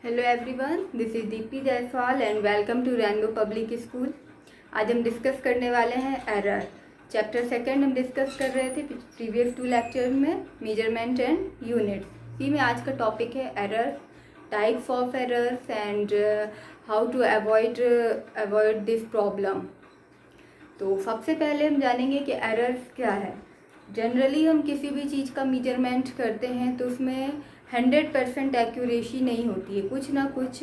Hello everyone, this is Deepti Jaiswal and welcome to Rainbow Public School. आज हम discuss करने वाले हैं एरर। चैप्टर सेकंड हम डिस्कस कर रहे थे प्रीवियस 2 लेक्चर में, मेजरमेंट एंड यूनिट्स। इसी में आज का टॉपिक है error, types of errors and how to avoid this problem. तो सबसे पहले हम जानेंगे कि एरर्स क्या है। जनरली हम किसी भी चीज़ का मेजरमेंट करते हैं तो उसमें 100% एक्यूरेसी नहीं होती है, कुछ ना कुछ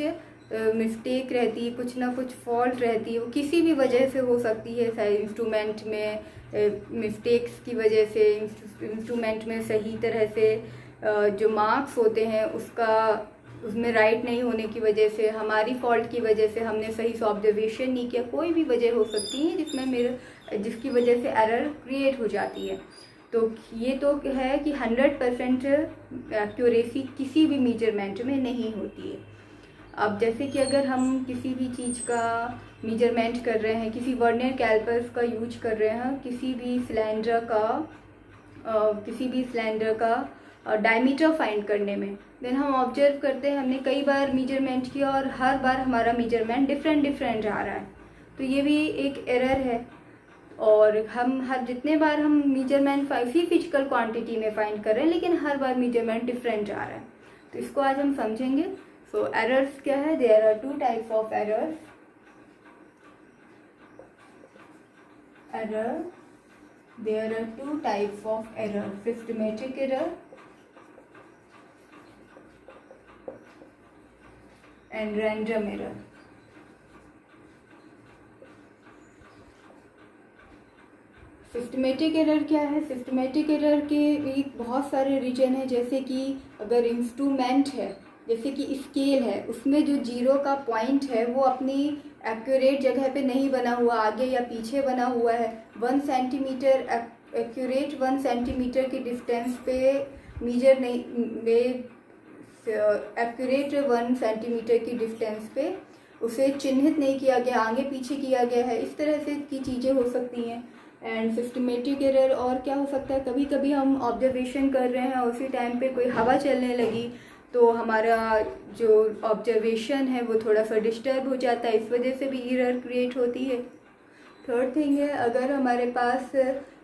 मिस्टेक रहती है, कुछ ना कुछ फॉल्ट रहती है। वो किसी भी वजह से हो सकती है, चाहे इंस्ट्रूमेंट में मिस्टेक्स की वजह से, इंस्ट्रूमेंट में सही तरह से जो मार्क्स होते हैं उसमें राइट नहीं होने की वजह से, हमारी फॉल्ट की वजह से, हमने सही से ऑब्जर्वेशन नहीं किया, कोई भी वजह हो सकती है जिसकी वजह से एरर क्रिएट हो जाती है। तो ये तो है कि 100% एक्यूरेसी किसी भी मेजरमेंट में नहीं होती है। अब जैसे कि अगर हम किसी भी चीज़ का मेजरमेंट कर रहे हैं, किसी वर्नियर कैलिपर्स का यूज कर रहे हैं, किसी भी सिलेंडर का डायमीटर फाइंड करने में, देन हम ऑब्जर्व करते हैं हमने कई बार मेजरमेंट किया और हर बार हमारा मेजरमेंट डिफरेंट आ रहा है, तो ये भी एक एरर है। और जितने बार हम मेजरमेंट इसी फिजिकल क्वांटिटी में फाइंड कर रहे हैं, लेकिन हर बार मेजरमेंट डिफरेंट आ रहा है। तो इसको आज हम समझेंगे। सो एरर्स क्या है? There are 2 types of errors. There are 2 types of error, systematic error and random error. Systematic error क्या है? सिस्टमेटिक एरर के भी बहुत सारे रीजन है। जैसे कि अगर इंस्ट्रूमेंट है, जैसे कि स्केल है, उसमें जो जीरो का पॉइंट है वो अपनी एक्यूरेट जगह पे नहीं बना हुआ, आगे या पीछे बना हुआ है। 1 सेंटीमीटर एक्यूरेट 1 सेंटीमीटर की डिस्टेंस पे मेजर नहीं, एक्यूरेट 1 सेंटीमीटर की डिस्टेंस पे उसे चिन्हित नहीं किया गया, आगे पीछे किया गया है। इस तरह से की चीज़ें हो सकती हैं। एंड सिस्टमेटिक एरर और क्या हो सकता है? कभी कभी हम ऑब्जर्वेशन कर रहे हैं, उसी टाइम पे कोई हवा चलने लगी तो हमारा जो ऑब्जर्वेशन है वो थोड़ा सा डिस्टर्ब हो जाता है, इस वजह से भी एरर क्रिएट होती है। थर्ड थिंग है, अगर हमारे पास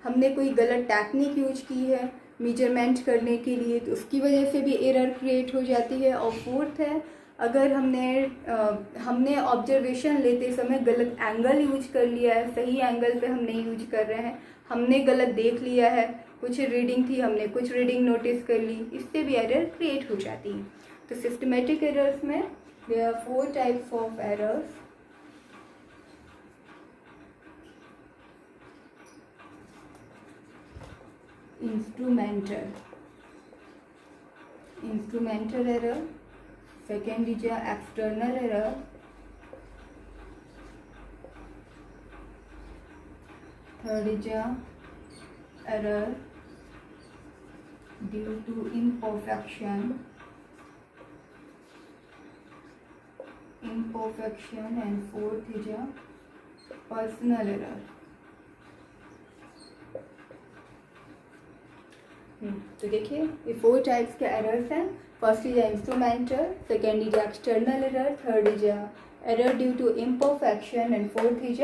हमने कोई गलत टेक्निक यूज की है मेजरमेंट करने के लिए, तो उसकी वजह से भी एरर क्रिएट हो जाती है। और फोर्थ है, अगर हमने ऑब्जर्वेशन लेते समय गलत एंगल यूज कर लिया है, सही एंगल पे हम नहीं यूज कर रहे हैं, हमने गलत देख लिया है, कुछ रीडिंग थी, हमने कुछ रीडिंग नोटिस कर ली, इससे भी एरर क्रिएट हो जाती है। तो सिस्टमेटिक एरर्स में there are 4 types of errors. Instrumental error. Second is a external error. Third is a error due to imperfection. And fourth is a personal error. तो देखिए, ये 4 टाइप्स के एरर्स हैं। First is instrumental, second is external error, third is error due to imperfection and fourth is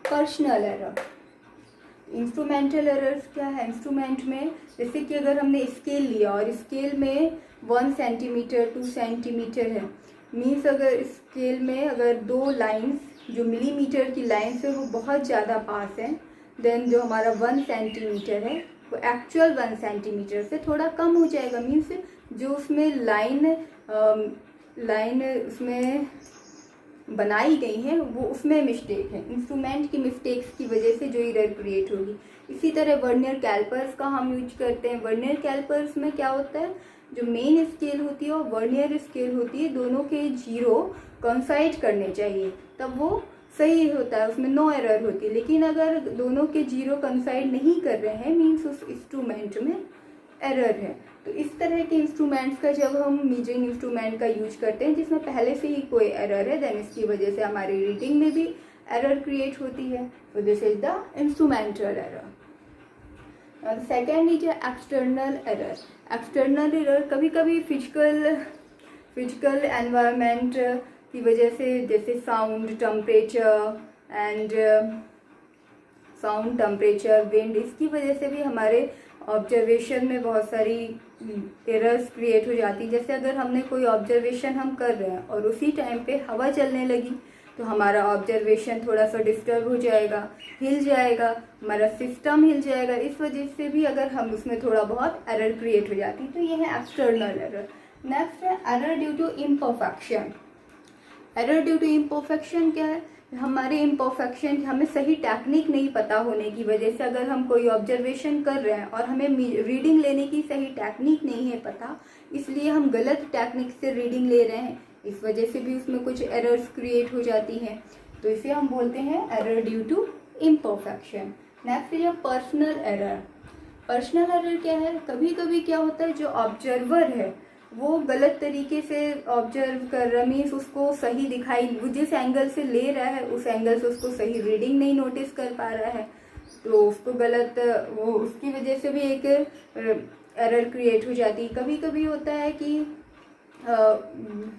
personal error. Instrumental errors क्या है? Instrument में जैसे कि अगर हमने स्केल लिया और स्केल में 1 सेंटीमीटर 2 सेंटीमीटर है, मीन्स अगर स्केल में अगर 2 लाइन्स जो मिलीमीटर की लाइन्स है वो बहुत ज़्यादा पास हैं, देन जो हमारा 1 सेंटीमीटर है वो एक्चुअल 1 सेंटीमीटर से थोड़ा कम हो जाएगा। मीन्स जो उसमें लाइन उसमें बनाई गई है वो उसमें मिस्टेक है, इंस्ट्रूमेंट की मिस्टेक्स की वजह से जो एरर क्रिएट होगी। इसी तरह वर्नियर कैलिपर्स का हम यूज करते हैं। वर्नियर कैलिपर्स में क्या होता है, जो मेन स्केल होती है और वर्नियर स्केल होती है, दोनों के जीरो कोइंसाइड करने चाहिए, तब वो सही होता है, उसमें नो एरर होती है। लेकिन अगर दोनों के जीरो कोइंसाइड नहीं कर रहे हैं, मीन्स उस इंस्ट्रूमेंट में एरर है। तो इस तरह के इंस्ट्रूमेंट्स का जब हम मेजरिंग इंस्ट्रूमेंट का यूज करते हैं जिसमें पहले से ही कोई एरर है, देन इसकी वजह से हमारी रीडिंग में भी एरर क्रिएट होती है। तो this is the instrumental error. Second is external error. External error कभी कभी फिजिकल एनवायरनमेंट की वजह से, जैसे साउंड, टेम्परेचर, विंड, इसकी वजह से भी हमारे ऑब्जर्वेशन में बहुत सारी एरर्स क्रिएट हो जाती है। जैसे अगर हमने कोई ऑब्जर्वेशन हम कर रहे हैं और उसी टाइम पे हवा चलने लगी तो हमारा ऑब्जर्वेशन थोड़ा सा डिस्टर्ब हो जाएगा, हिल जाएगा, हमारा सिस्टम हिल जाएगा। इस वजह से भी अगर हम उसमें थोड़ा बहुत एरर क्रिएट हो जाती है, तो ये है एक्सटर्नल एरर। नेक्स्ट है error due to imperfection. Error due to imperfection क्या है? हमारे इम्परफेक्शन, हमें सही टेक्निक नहीं पता होने की वजह से, अगर हम कोई ऑब्जर्वेशन कर रहे हैं और हमें रीडिंग लेने की सही टेक्निक नहीं है पता, इसलिए हम गलत टेक्निक से रीडिंग ले रहे हैं, इस वजह से भी उसमें कुछ एरर्स क्रिएट हो जाती हैं। तो इसे हम बोलते हैं error due to imperfection. Next है पर्सनल एरर। पर्सनल एरर क्या है? कभी कभी क्या होता है, जो ऑब्जर्वर है वो गलत तरीके से ऑब्जर्व कर रहा, मीन्स उसको सही दिखाई, वो जिस एंगल से ले रहा है उस एंगल से उसको सही रीडिंग नहीं नोटिस कर पा रहा है, तो उसको गलत, वो उसकी वजह से भी एक एरर क्रिएट हो जाती है। कभी कभी होता है कि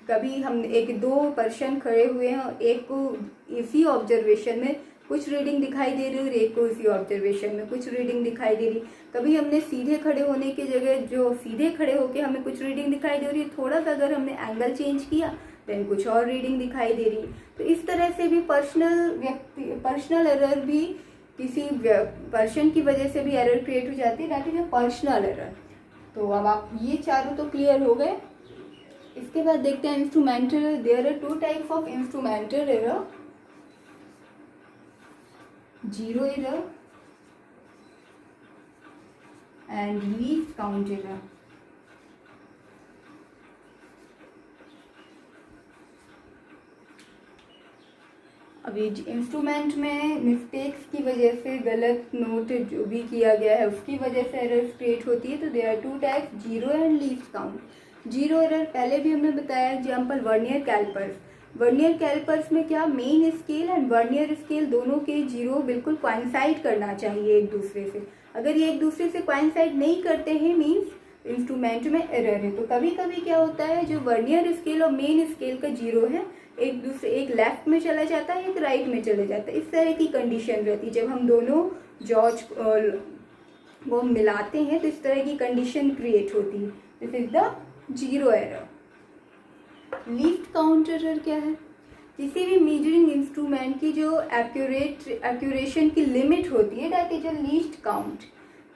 कभी हम दो पर्सन खड़े हुए हैं और एक को इसी ऑब्जर्वेशन में कुछ रीडिंग दिखाई दे रही है और एक को इसी ऑब्जर्वेशन में कुछ रीडिंग दिखाई दे रही। कभी हमने सीधे खड़े होने की जगह, जो सीधे खड़े होके हमें कुछ रीडिंग दिखाई दे रही है, थोड़ा सा अगर हमने एंगल चेंज किया देन कुछ और रीडिंग दिखाई दे रही। तो इस तरह से भी पर्सनल एरर भी किसी पर्सन की वजह से भी एरर क्रिएट हो जाती है, that is a personal error. तो अब आप ये चारों तो क्लियर हो गए। इसके बाद देखते हैं instrumental. There are 2 types of instrumental error, zero error and least count error. अभी इंस्ट्रूमेंट में मिस्टेक्स की वजह से, गलत नोट जो भी किया गया है उसकी वजह से एरर्स क्रिएट होती है। तो there are 2 types, zero and least count. Zero error पहले भी हमने बताया, example vernier callipers. Vernier callipers में क्या, main scale and vernier scale दोनों के जीरो बिल्कुल कोइंसाइड करना चाहिए एक दूसरे से। अगर ये एक दूसरे से कोइंसाइड नहीं करते हैं मीन्स इंस्ट्रूमेंट में एरर है। तो कभी कभी क्या होता है, जो वर्नियर स्केल और मेन स्केल का जीरो है, एक लेफ्ट में चला जाता है, एक राइट में चले जाता है। इस तरह की कंडीशन रहती है। जब हम दोनों जॉज वो मिलाते हैं तो इस तरह की कंडीशन क्रिएट होती है। This is the zero error. Least count error क्या है? किसी भी मेजरिंग इंस्ट्रूमेंट की जो एक्यूरेशन की लिमिट होती है, that is a least count.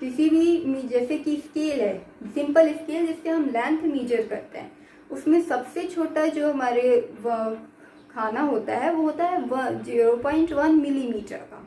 किसी भी, जैसे कि स्केल है, सिंपल स्केल जिससे हम लेंथ मेजर करते हैं, उसमें सबसे छोटा जो हमारे खाना होता है वो होता है 0.1 मिलीमीटर का।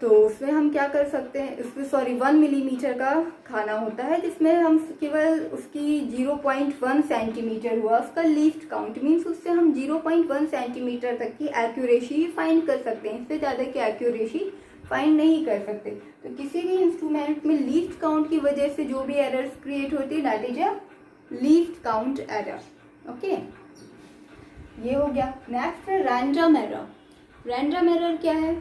तो उसमें हम क्या कर सकते हैं, उसमें 1 मिलीमीटर का खाना होता है, जिसमें हम केवल उसकी 0.1 सेंटीमीटर हुआ उसका लीस्ट काउंट, मीन्स उससे हम 0.1 सेंटीमीटर तक की एक्यूरेसी फाइंड कर सकते हैं, इससे ज़्यादा की एक्यूरेसी फाइंड नहीं कर सकते। तो किसी भी इंस्ट्रूमेंट में लीस्ट काउंट की वजह से जो भी एरर्स क्रिएट होती है, that is a least count error. Okay, ये हो गया। नेक्स्ट है रैंडम एरर। रैंडम एरर क्या है?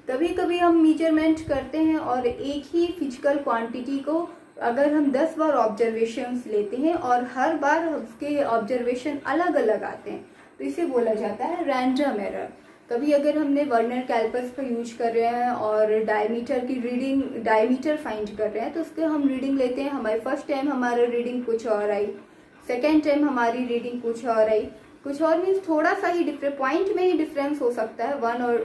कभी कभी हम मेजरमेंट करते हैं और एक ही फिजिकल क्वांटिटी को अगर हम 10 बार ऑब्जर्वेशंस लेते हैं और हर बार उसके ऑब्जर्वेशन अलग अलग आते हैं, तो इसे बोला जाता है रैंडम एरर। कभी अगर हमने वर्नियर कैलिपर्स का यूज कर रहे हैं और डायमीटर फाइंड कर रहे हैं, तो उसके हम रीडिंग लेते हैं, हमारे फर्स्ट टाइम हमारा रीडिंग कुछ और आई, सेकेंड टाइम हमारी रीडिंग कुछ और आई, कुछ और मीन्स थोड़ा सा ही पॉइंट में ही डिफरेंस हो सकता है, 1 और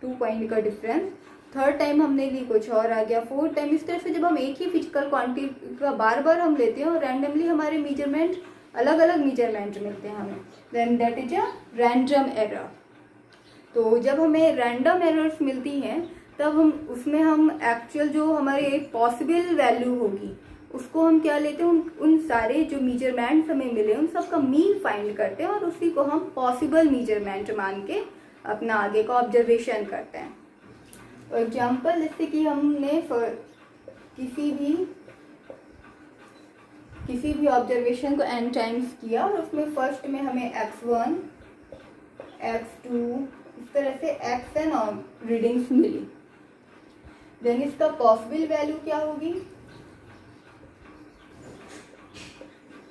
2 पॉइंट का डिफरेंस। थर्ड टाइम हमने ली कुछ और आ गया, फोर्थ टाइम, इस तरह से जब हम एक ही फिजिकल क्वांटिटी का बार बार हम लेते हैं और रैंडमली हमारे मेजरमेंट अलग अलग मेजरमेंट मिलते हैं हमें, then that is a random error. तो जब हमें रैंडम एरर्स मिलती हैं तब हम एक्चुअल जो हमारे पॉसिबल वैल्यू होगी उसको हम क्या लेते हैं, उन सारे जो मेजरमेंट्स हमें मिले उन सब का मीन फाइंड करते हैं और उसी को हम पॉसिबल मेजरमेंट मान के अपना आगे का ऑब्जर्वेशन करते हैं। फॉर एग्जाम्पल, जैसे कि हमने किसी भी ऑब्जर्वेशन को n टाइम्स किया और उसमें फर्स्ट में हमें x1, x2 इस तरह से xn और रीडिंग्स मिली, देन इसका पॉसिबल वैल्यू क्या होगी?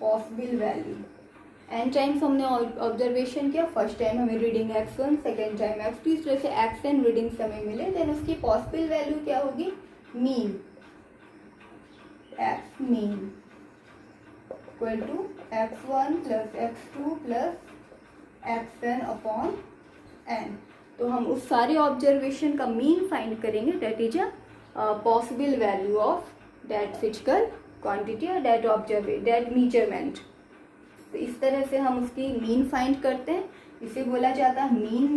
Possible value. एन टाइम्स हमने ऑब्जर्वेशन किया, फर्स्ट टाइम हमें reading x1, second time x2, इस तरह से xn रीडिंग्स हमें मिले, देन उसकी पॉसिबल वैल्यू क्या होगी, mean, x mean equal to x1 plus x2 plus xn upon n। तो हम उस सारे ऑब्जर्वेशन का मीन फाइंड करेंगे, that is a possible value of that physical quantity और दैट मेजरमेंट। तो इस तरह से हम उसकी मीन फाइंड करते हैं, इसे बोला जाता है मीन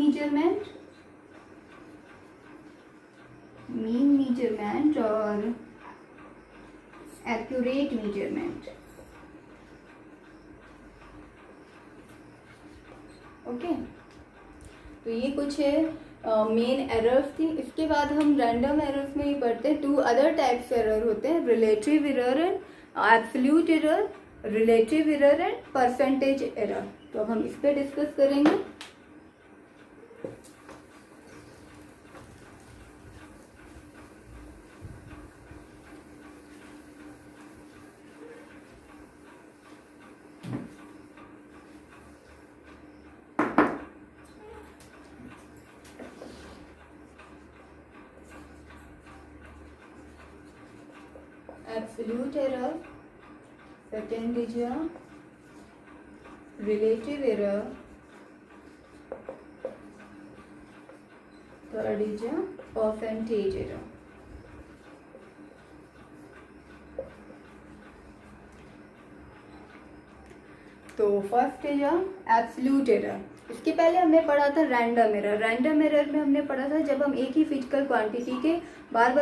मेजरमेंट और एक्यूरेट मेजरमेंट। ओके, तो ये कुछ मेन एरर्स थी। इसके बाद हम रैंडम एरर्स में ही पढ़ते हैं। 2 अदर टाइप्स एरर होते हैं, relative error and absolute error, relative error and percentage error. तो अब हम इस पे डिस्कस करेंगे। Absolute error, second is a relative error, third is a percentage error. तो फर्स्ट है जो एब्सोल्यूट एरर। इसके पहले हमने पढ़ा था रैंडम एरर। रैंडम एरर में हमने पढ़ा था जब हम एक ही फिजिकल क्वांटिटी के बार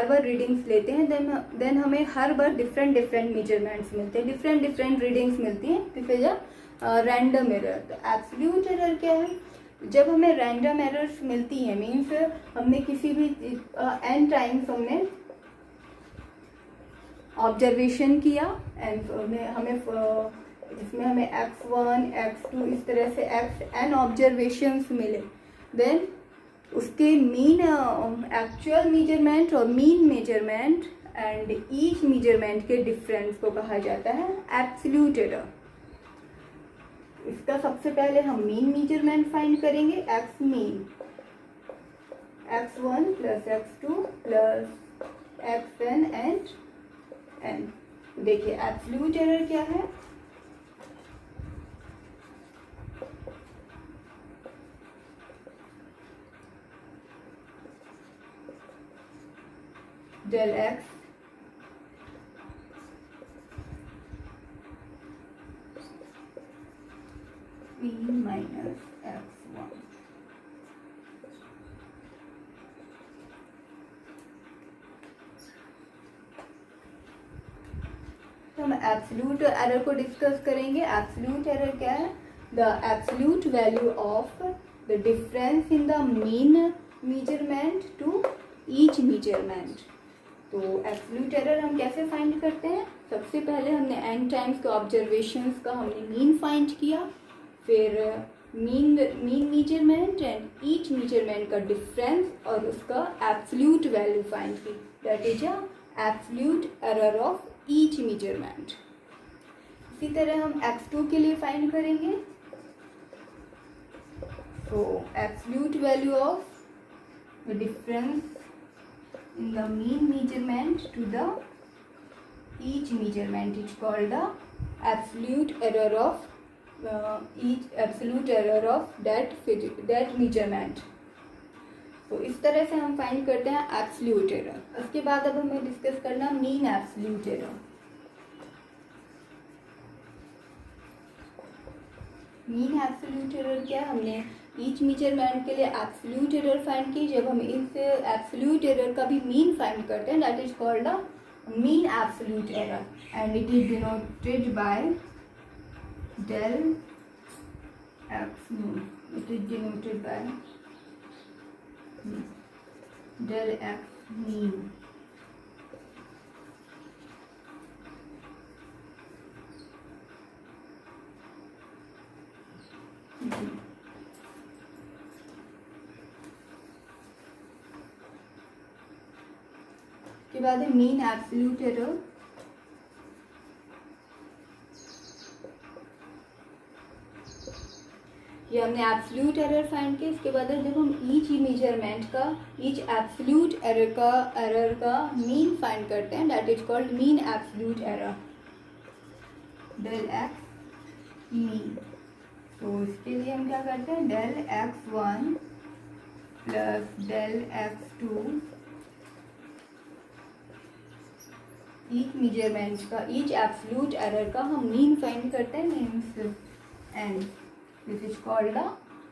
बार रीडिंग्स लेते हैं, देन हमें हर बार डिफरेंट मेजरमेंट्स मिलते हैं, डिफरेंट रीडिंग्स मिलती हैं, this is a random error. तो एब्सोल्यूट एरर क्या है, जब हमें रैंडम एरर्स मिलती हैं, मीन्स हमने किसी भी n टाइम्स हमने ऑब्जर्वेशन किया एंड हमें जिसमें हमें x1, x2 इस तरह से xn ऑब्जर्वेशंस मिले, देन उसके मीन एक्चुअल मेजरमेंट और mean measurement and each measurement के डिफरेंस को कहा जाता है एब्सोल्यूट एरर। इसका सबसे पहले हम मीन मेजरमेंट फाइंड करेंगे, x mean x1 plus x2 plus xn and n। देखिए एब्सोल्यूट एरर क्या है, del x mean minus x1। तो हम एब्सोल्यूट एरर को डिस्कस करेंगे। एब्सोल्यूट एरर क्या है, the absolute value of the difference in the mean measurement to each measurement. तो एब्सोल्यूट एरर हम कैसे फाइंड करते हैं, सबसे पहले हमने n टाइम्स के ऑब्जर्वेशंस का हमने मीन फाइंड किया, फिर mean measurement and each measurement का डिफरेंस और उसका एब्सोल्यूट वैल्यू फाइंड की, that is a absolute error of each measurement. इसी तरह हम x2 के लिए फाइंड करेंगे। तो absolute value of the difference in the mean measurement to the each measurement is called the absolute error of that measurement। तो इस तरह से हम फाइंड करते हैं एब्सोल्यूट एरर। उसके बाद अब हमें डिस्कस करना mean absolute error. Mean absolute error क्या है, हमने ईच मेजरमेंट के लिए एब्सोल्यूट एरर फाइंड की। जब हम इस एब्सोल्यूट एरर का भी मीन फाइंड करते हैं, that is called the mean absolute error and it is denoted bye del x mean। It is denoted bye del x mean। के बाद है मीन एब्सोल्यूट एरर। ये हमने एब्सोल्यूट एरर फाइंड किया। इसके बाद जब हम ईच मेजरमेंट का, ईच एब्सोल्यूट एरर का मीन फाइंड करते हैं, that is called mean absolute error, del x mean. तो इसके लिए हम क्या करते हैं, del x1 plus del x2 each measurement का, ईच एब्सोल्यूट एरर का हम मीन फाइंड करते हैं, means n, this is called the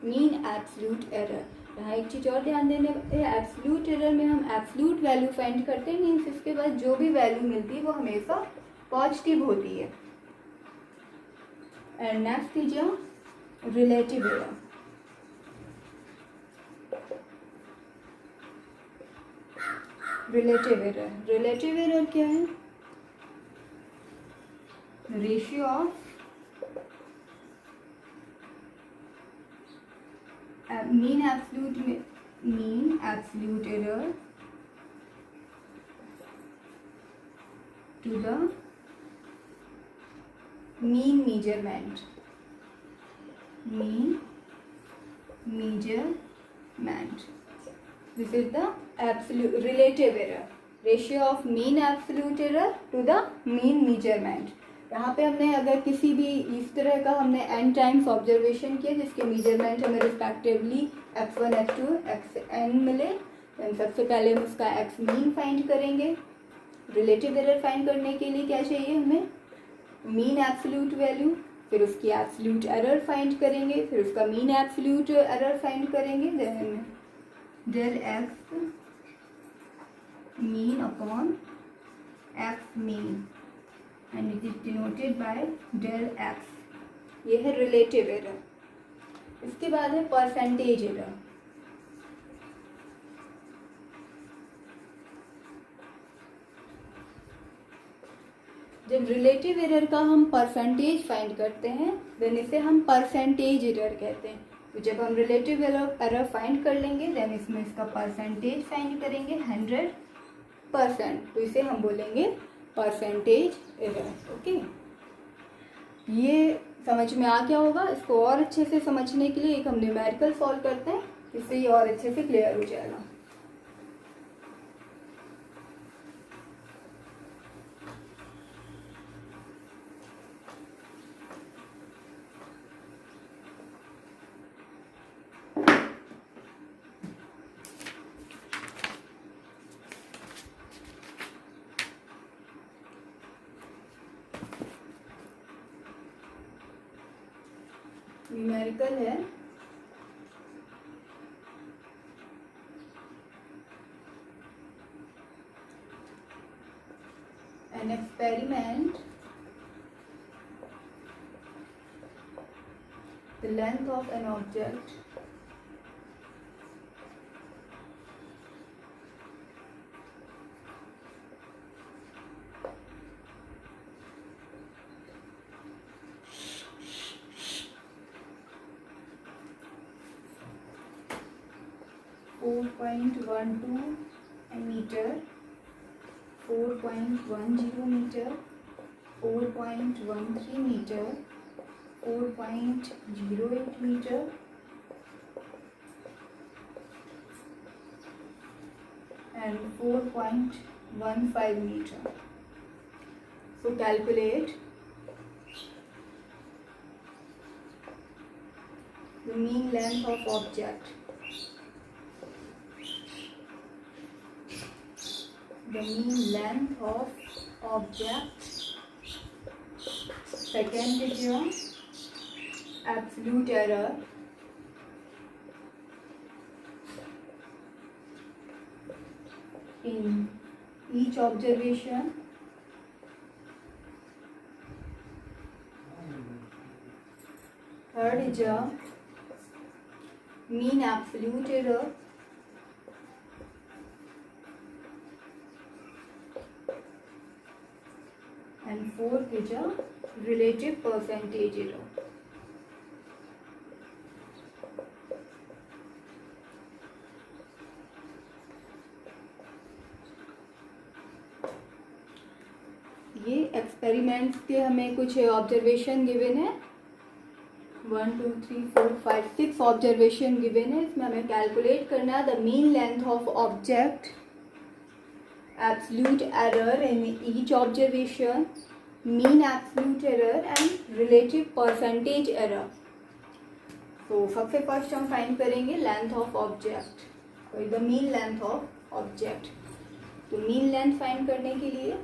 mean absolute error. यहाँ एक चीज़ और ध्यान देने वाली है, एब्सोल्यूट एरर में हम एब्सोल्यूट वैल्यू फाइंड करते हैं, मीन्स इसके बाद जो भी वैल्यू मिलती है वो हमेशा पॉजिटिव होती है। And next is relative error. Relative error क्या है, ratio of mean absolute error to the mean measurement, this is the absolute relative error, ratio of mean absolute error to the mean measurement. यहाँ पे हमने अगर किसी भी इस तरह का हमने n टाइम्स ऑब्जर्वेशन किया जिसके मेजरमेंट हमें रिस्पेक्टिवली x1 x2 xn मिले, सबसे पहले हम उसका x मीन फाइंड करेंगे। रिलेटिव एरर फाइंड करने के लिए क्या चाहिए हमें, मीन एब्सोल्यूट वैल्यू, फिर उसकी एब्सोल्यूट एरर फाइंड करेंगे, फिर उसका मीन एब्सोल्यूट एरर फाइंड करेंगे, then del x mean upon x mean and it is denoted by del x. ये है रिलेटिव एरर। इसके बाद है परसेंटेज एरर। जब रिलेटिव एरर का हम परसेंटेज फाइंड करते हैं देन इसे हम परसेंटेज एरर कहते हैं। तो जब हम रिलेटिव एरर फाइंड कर लेंगे देन इसमें इसका परसेंटेज फाइंड करेंगे 100%, तो इसे हम बोलेंगे परसेंटेज एरर। ओके, ये समझ में आ गया होगा। इसको और अच्छे से समझने के लिए एक हम न्यूमेरिकल सॉल्व करते हैं, इससे ये और अच्छे से क्लियर हो जाएगा। न्यूमेरिकल है an experiment, the length of an object meter, 4.10 meter, 4.13 meter, 4.08 meter and 4.15 meter. So calculate the mean length of object. The mean length of object. Second is your absolute error. In each observation. Third is your mean absolute error. And fourth is a relative percentage error. ये experiments के हमें कुछ observation given है 1 2 3 4 5 6 observation given है। इसमें हमें calculate करना है the mean length of object, absolute error in each observation, mean absolute error and relative percentage error. तो सबसे फर्स्ट हम फाइंड करेंगे length of object, the mean length of object. तो मीन लेंथ फाइंड करने के लिए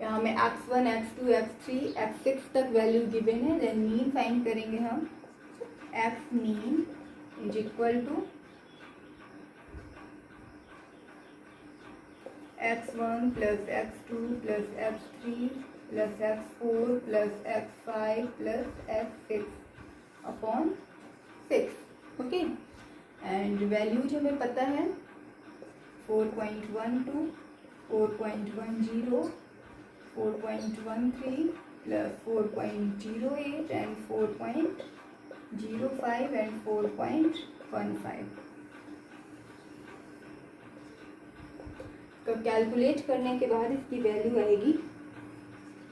यहाँ में x1, x2, x3, x6 तक वैल्यू गिवन है। देन मीन फाइंड करेंगे हम, x mean is equal to x1 plus x2 plus x3 plus x4 plus x5 plus x6 upon 6। Okay, and values हमें पता है 4.12, 4.10, 4.13 प्लस 4.08 एंड 4.05 एंड 4.15। तो calculate करने के बाद इसकी वैल्यू आएगी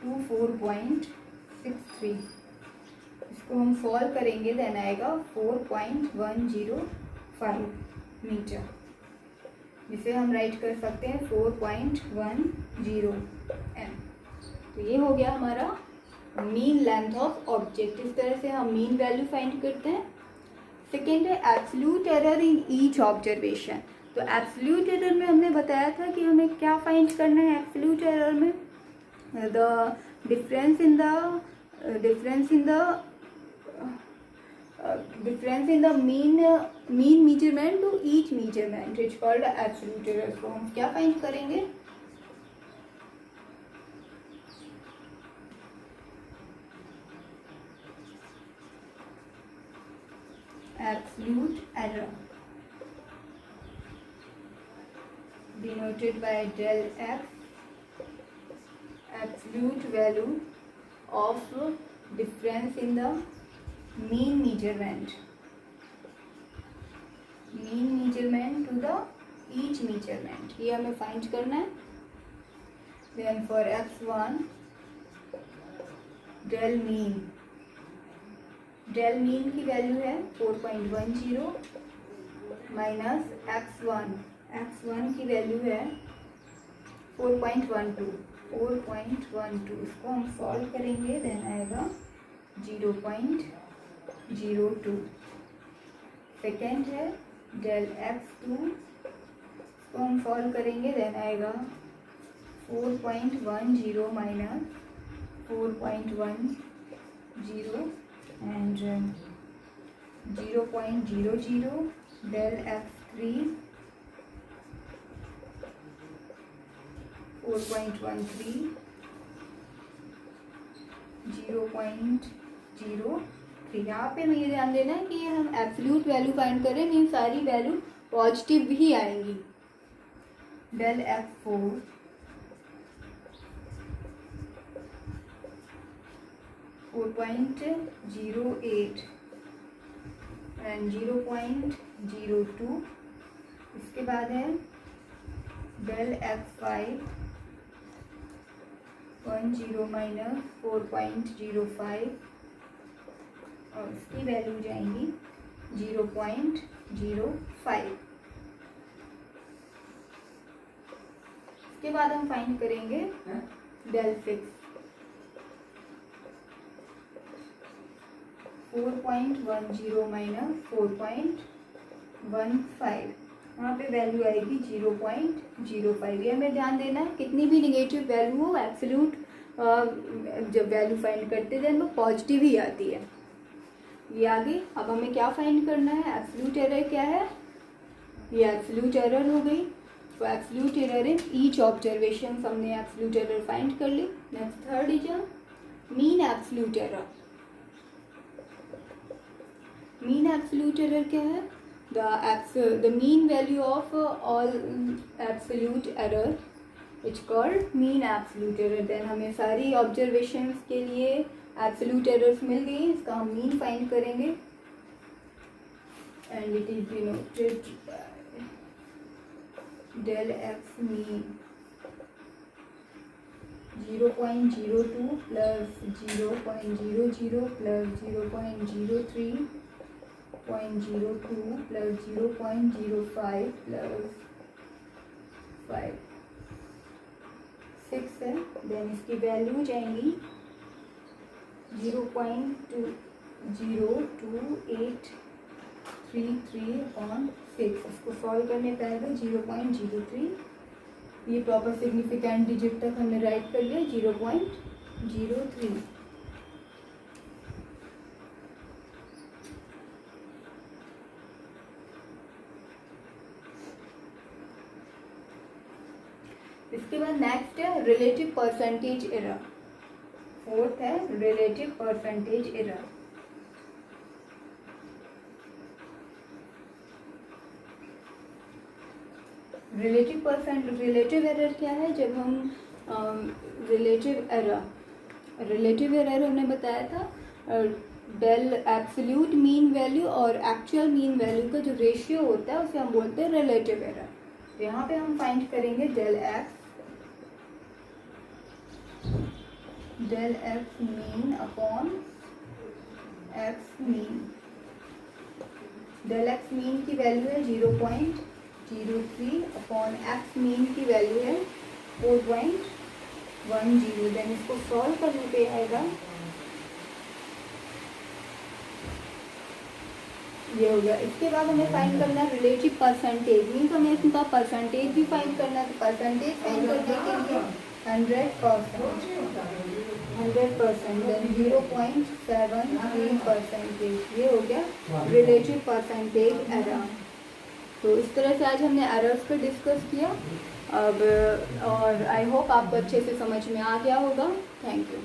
24.63। इसको हम सॉल्व करेंगे, देन आएगा 4.105 मीटर, जिसे हम राइट कर सकते हैं 4.10 m। तो ये हो गया हमारा मीन लेंथ ऑफ ऑब्जेक्ट। इस तरह से हम मीन वैल्यू फाइंड करते हैं। सेकेंड है absolute error in each observation. तो एब्सोल्यूट एरर में हमने बताया था कि हमें क्या फाइंड करना है। एब्सोल्यूट एरर में the difference in the mean measurement to each measurement is called absolute error। तो हम क्या फाइंड करेंगे, absolute error denoted by del f, absolute value of difference in the mean measurement to the each measurement, ये हमें find करना है। Then for x1 del mean की value है 4.10 माइनस x1 की वैल्यू है 4.12। इसको हम सॉल्व करेंगे, देन आएगा 0.02। सेकेंड है डेल x2, इसको हम सॉल्व करेंगे, देन आएगा 4.10 माइनस 4.10 एंड 0.00 डेल x3 4.13 0.03। यहाँ पे हमें ये ध्यान देना है कि ये हम एब्सोल्यूट वैल्यू फाइंड करें, मीन सारी वैल्यू पॉजिटिव ही आएंगी। Del x4 4.08 and 0.02। इसके बाद है डेल x5 10 माइनस 4.05 और इसकी वैल्यू जाएंगी 0.05। इसके बाद हम फाइंड करेंगे डेल 6 4.10 माइनस 4.15, वहाँ पे वैल्यू आएगी 0.05। ये हमें ध्यान देना है, कितनी भी निगेटिव वैल्यू हो एब्सोल्यूट जब वैल्यू फाइंड करते हैं वो पॉजिटिव ही आती है। ये आगे अब हमें क्या फाइंड करना है, एब्सोल्यूट एरर क्या है, ये एब्सोल्यूट एरर हो गई। तो absolute error in each observation, हमने एब्सोल्यूट एरर फाइंड कर ली। Next third is mean absolute error. Mean absolute error क्या है, the mean value of all absolute error is called mean absolute error। then हमें सारी ऑब्जर्वेशंस के लिए absolute errors मिल गई, इसका हम मीन फाइंड करेंगे and it is denoted del x mean 0.02 plus 0.00 plus 0.03.02 plus 0.05 plus 5 6 है। देन इसकी वैल्यू जाएंगी 0.02833/6। इसको सॉल्व करने पे आएगा 0.03। ये प्रॉपर सिग्निफिकेंट डिजिट तक हमने राइट कर लिया 0.03। इसके बाद नेक्स्ट है रिलेटिव परसेंटेज एरर। फोर्थ है relative percentage error. Relative error क्या है? जब हम रिलेटिव एरर हमने बताया था डेल एब्सोल्यूट मीन वैल्यू और एक्चुअल मीन वैल्यू का जो रेशियो होता है उसे हम बोलते हैं रिलेटिव एरर। तो यहाँ पे हम फाइंड करेंगे del x mean upon x mean. Del x mean की वैल्यू है 0.03 अपॉन एक्स मीन की वैल्यू है 4.10। देन इसको सॉल्व करने पे आएगा ये हो गया। इसके बाद हमें फाइंड करना है रिलेटिव परसेंटेज, मीन्स हमें इसका परसेंटेज भी फाइंड करना है। तो परसेंटेज फाइंड करने के लिए 100%, देन 0.73%। ये हो गया रिलेटिव परसेंटेज एरर। तो इस तरह से आज हमने एरर्स पे डिस्कस किया अब, और आई होप आपको अच्छे से समझ में आ गया होगा। Thank you.